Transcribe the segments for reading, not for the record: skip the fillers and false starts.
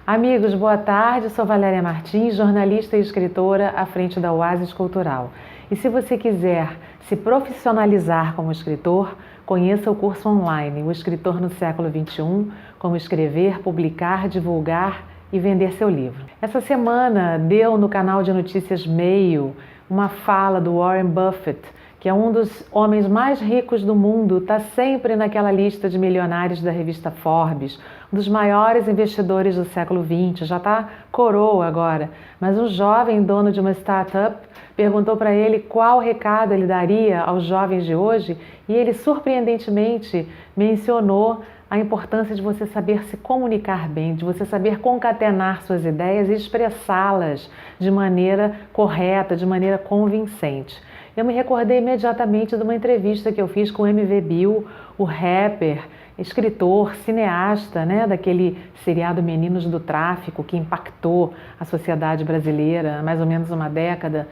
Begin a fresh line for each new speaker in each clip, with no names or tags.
Amigos, boa tarde. Sou Valéria Martins, jornalista e escritora à frente da Oásis Cultural. E se você quiser se profissionalizar como escritor, conheça o curso online, O Escritor no Século XXI, como escrever, publicar, divulgar e vender seu livro. Essa semana deu no canal de notícias Meio uma fala do Warren Buffett, que é um dos homens mais ricos do mundo, está sempre naquela lista de milionários da revista Forbes, um dos maiores investidores do século XX, já está coroa agora. Mas um jovem dono de uma startup perguntou para ele qual recado ele daria aos jovens de hoje e ele surpreendentemente mencionou a importância de você saber se comunicar bem, de você saber concatenar suas ideias e expressá-las de maneira correta, de maneira convincente. Eu me recordei imediatamente de uma entrevista que eu fiz com o MV Bill, o rapper, escritor, cineasta, daquele seriado Meninos do Tráfico, que impactou a sociedade brasileira há mais ou menos uma década.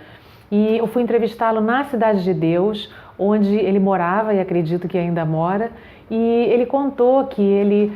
E eu fui entrevistá-lo na Cidade de Deus, onde ele morava e acredito que ainda mora, e ele contou que ele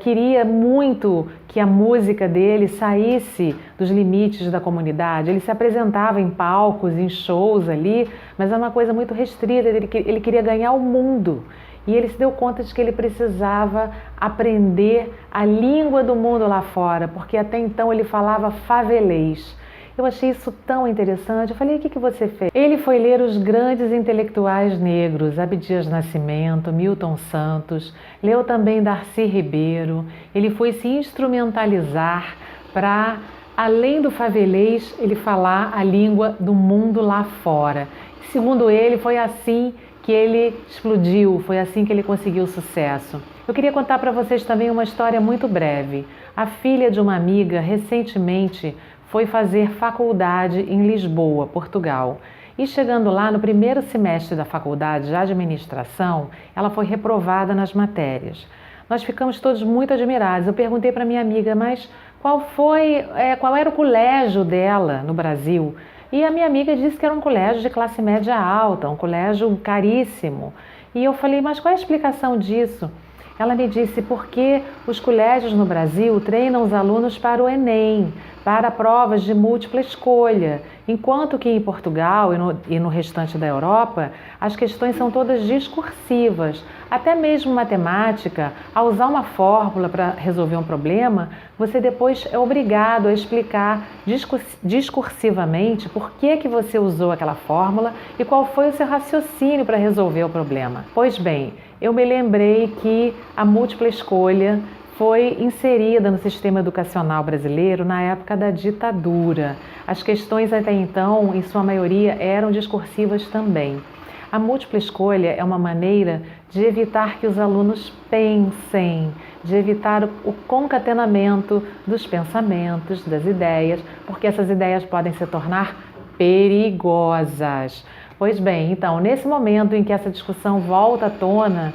queria muito que a música dele saísse dos limites da comunidade. Ele se apresentava em palcos, em shows ali, mas é uma coisa muito restrita, ele queria ganhar o mundo. E ele se deu conta de que ele precisava aprender a língua do mundo lá fora, porque até então ele falava favelês. Eu achei isso tão interessante. Eu falei, o que você fez? Ele foi ler os grandes intelectuais negros, Abdias Nascimento, Milton Santos, leu também Darcy Ribeiro. Ele foi se instrumentalizar para, além do favelês, ele falar a língua do mundo lá fora. Segundo ele, foi assim que ele explodiu, foi assim que ele conseguiu sucesso. Eu queria contar para vocês também uma história muito breve. A filha de uma amiga, recentemente, foi fazer faculdade em Lisboa, Portugal. E chegando lá, no primeiro semestre da faculdade de administração, ela foi reprovada nas matérias. Nós ficamos todos muito admirados. Eu perguntei para minha amiga, mas qual era o colégio dela no Brasil? E a minha amiga disse que era um colégio de classe média alta, um colégio caríssimo. E eu falei, mas qual é a explicação disso? Ela me disse, porque os colégios no Brasil treinam os alunos para o Enem, para provas de múltipla escolha, enquanto que em Portugal e no restante da Europa, as questões são todas discursivas. Até mesmo matemática, ao usar uma fórmula para resolver um problema, você depois é obrigado a explicar discursivamente por que você usou aquela fórmula e qual foi o seu raciocínio para resolver o problema. Pois bem, eu me lembrei que a múltipla escolha foi inserida no sistema educacional brasileiro na época da ditadura. As questões até então, em sua maioria, eram discursivas também. A múltipla escolha é uma maneira de evitar que os alunos pensem, de evitar o concatenamento dos pensamentos, das ideias, porque essas ideias podem se tornar perigosas. Pois bem, então, nesse momento em que essa discussão volta à tona,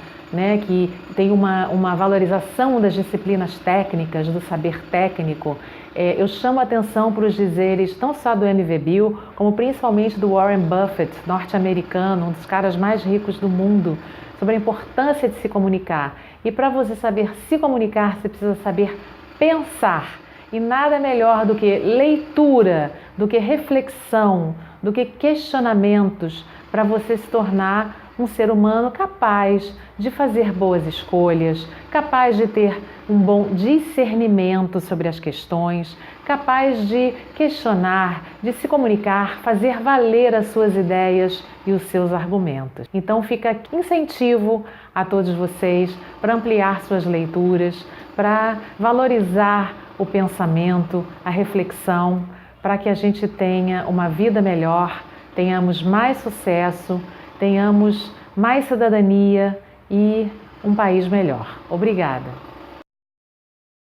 que tem uma valorização das disciplinas técnicas, do saber técnico, eu chamo a atenção para os dizeres não só do MV Bill, como principalmente do Warren Buffett, norte-americano, um dos caras mais ricos do mundo, sobre a importância de se comunicar. E para você saber se comunicar, você precisa saber pensar. E nada melhor do que leitura, do que reflexão, do que questionamentos, para você se tornar um ser humano capaz de fazer boas escolhas, capaz de ter um bom discernimento sobre as questões, capaz de questionar, de se comunicar, fazer valer as suas ideias e os seus argumentos. Então fica aqui incentivo a todos vocês para ampliar suas leituras, para valorizar o pensamento, a reflexão, para que a gente tenha uma vida melhor, tenhamos mais sucesso, tenhamos mais cidadania e um país melhor. Obrigada.